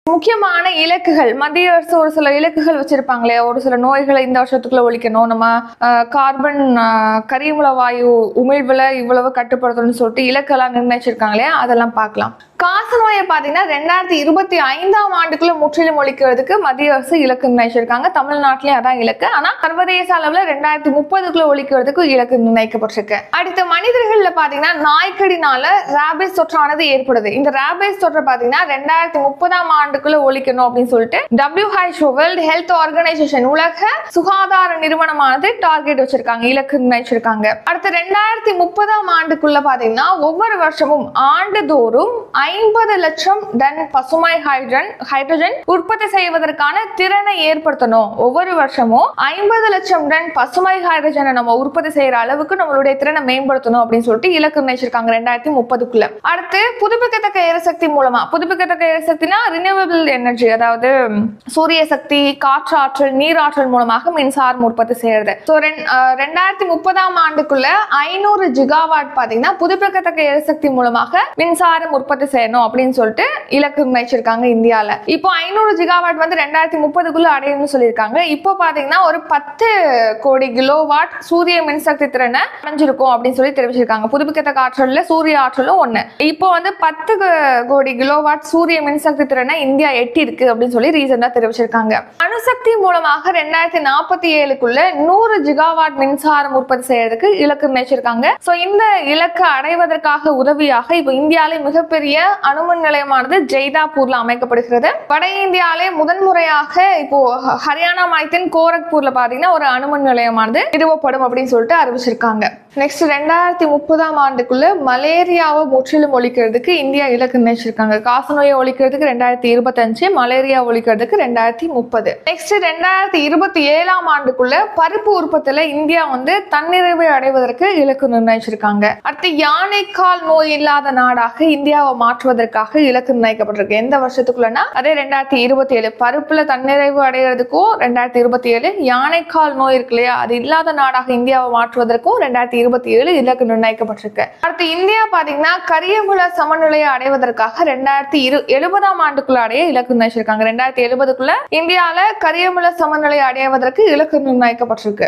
முக்கியமான இலக்குகள் மத்திய அரசு ஒரு சில இலக்குகள் வச்சிருப்பாங்களே, ஒரு சில நோய்களை இந்த வருஷத்துக்குள்ள ஒழிக்கணும், நம்ம கார்பன் கரியமில வாயு உமிழ்வுல இவ்வளவு கட்டுப்படுத்தணும்னு சொல்லிட்டு இலக்கெல்லாம் நிர்ணயிச்சிருக்காங்களே, அதெல்லாம் பார்க்கலாம். காசநோயை பாத்தீங்கன்னா 2025ஆம் ஆண்டுக்குள்ள முற்றிலும் ஒழிக்கிறதுக்கு மத்திய அரசு இலக்கு நிர்ணயிச்சிருக்காங்க. தமிழ்நாட்டிலேயே அதான் இலக்கு. ஆனா சர்வதேச அளவுல 2030க்குள்ள ஒழிக்கிறதுக்கு இலக்கு நிர்ணயிக்கப்பட்டிருக்கு. அடுத்த மனிதர்கள்ல பாத்தீங்கன்னா நாய்க்கடினால ராபிஸ் தொற்றானது ஏற்படுது. இந்த ராபிஸ் தொற்று பாத்தீங்கன்னா 2030ஆம் ஆண்டுக்குள்ள ஒழிக்கணும் அப்படின்னு சொல்லிட்டு WHO வேர்ல்ட் ஹெல்த் ஆர்கனைசேஷன் உலக சுகாதார நிறுவனமானது டார்கெட் வச்சிருக்காங்க, இலக்கு நிர்ணயிச்சிருக்காங்க. அடுத்த 2030ஆம் ஆண்டுக்குள்ள பாத்தீங்கன்னா ஒவ்வொரு வருஷமும் ஆண்டுதோறும் 50 லட்சம் டன் பசுமை ஹைட்ரஜன் உற்பத்தி செய்வதற்கான திறனை ஏற்படுத்தணும். ஒவ்வொரு வருஷமும் 50 லட்சம் டன் பசுமை ஹைட்ரஜனை நம்ம உற்பத்தி செய்யற அளவுக்கு நம்மளுடைய திறனை மேம்படுத்தணும் அப்படின்னு சொல்லிட்டு இலக்கு நிர்ணயிச்சிருக்காங்க 2030க்குள்ள. அடுத்து புதுப்பிக்கத்தக்க எரிசக்தி மூலமா, புதுப்பிக்கத்தக்க எரிசக்தினா ரினியூவபிள் எனர்ஜி, அதாவது சூரிய சக்தி, காற்றாற்றல், நீராற்றல் மூலமாக மின்சாரம் உற்பத்தி செய்யறது. 2030ஆம் ஆண்டுக்குள்ள 500 ஜிகாவாட் பாத்தீங்கன்னா புதுப்பிக்கத்தக்க எரிசக்தி மூலமாக மின்சாரம் உற்பத்தி செய்யணும் அப்படின்னு சொல்லிட்டு இலக்கு நிர்ணயிச்சிருக்காங்க இந்தியால. இப்போ 500 ஜிகாவாட் வந்து 2030க்குள்ள அடையணும்னு சொல்லியிருக்காங்க. இப்போ பாத்தீங்கன்னா ஒரு 10 கோடி கிலோவாட் சூரிய மின்சக்தி திறனை அடைஞ்சிருக்கும் அப்படின்னு சொல்லி தெரிவிச்சிருக்காங்க. புதுப்பிக்கத்தக்க ஆற்றல்ல சூரிய ஆற்றலும் ஒண்ணு. இப்போ வந்து 10 கோடி கிலோவாட் சூரிய மின்சக்தி திறனை இந்தியா எட்டி இருக்கு அப்படின்னு சொல்லி ரீசெண்டா தெரிவிச்சிருக்காங்க. அணுசக்தி மூலமாக 2047க்குள்ள 100 ஜிகாவாட் மின்சாரம் உற்பத்தி செய்யறதுக்கு இலக்கு நிர்ணயிச்சிருக்காங்க. சோ இந்த இலக்கு அடைவதற்காக உதவியாக இப்போ இந்தியாவிலே மிகப்பெரிய அணுமின் நிலையமானது ஜெய்தாப்பூர்ல அமைக்கப்படுகிறது. வட இந்தியாவிலே முதன்முறையாக இப்போ ஹரியானா மாநிலத்தின் கோரக்பூர்ல பாத்தீங்கன்னா ஒரு அணுமின் நிலையமானது நிறுவப்படும் அப்படின்னு சொல்லிட்டு அறிவிச்சிருக்காங்க. நெக்ஸ்ட் 2030ஆம் ஆண்டுக்குள்ள மலேரியாவை முற்றிலும் ஒழிக்கிறதுக்கு இந்தியா இலக்கு நிர்ணயிச்சிருக்காங்க. காசநோயை ஒழிக்கிறதுக்கு 2025, மலேரியா ஒழிக்கிறதுக்கு 2030. நெக்ஸ்ட் 2027ஆம் ஆண்டுக்குள்ள பருப்பு உற்பத்தியில இந்தியா வந்து தன்னிறைவை அடைவதற்கு இலக்கு நிர்ணயிச்சிருக்காங்க. அடுத்து யானைக்கால் நோய் இல்லாத நாடாக இந்தியாவை மாற்றுவதற்காக இலக்கு நிர்ணயிக்கப்பட்டிருக்கு. எந்த வருஷத்துக்குள்ளனா அதே 2027. பருப்புல தன்னிறைவு அடைகிறதுக்கும் 2027, யானைக்கால் நோய் இருக்கு இல்லையா, அது இல்லாத நாடாக இந்தியாவை மாற்றுவதற்கும் 2027 இலக்கு நிர்ணயிக்கப்பட்டிருக்கு. அடுத்து இந்தியா பாத்தீங்கன்னா கரியமில சமநிலையை அடைவதற்காக 2070ஆம் ஆண்டுக்குள்ள அடைய இலக்கு நிர்ணயிச்சிருக்காங்க. 2070க்குள்ள இந்தியால கரியமில சமநிலை அடைவதற்கு இலக்கு நிர்ணயிக்கப்பட்டிருக்கு.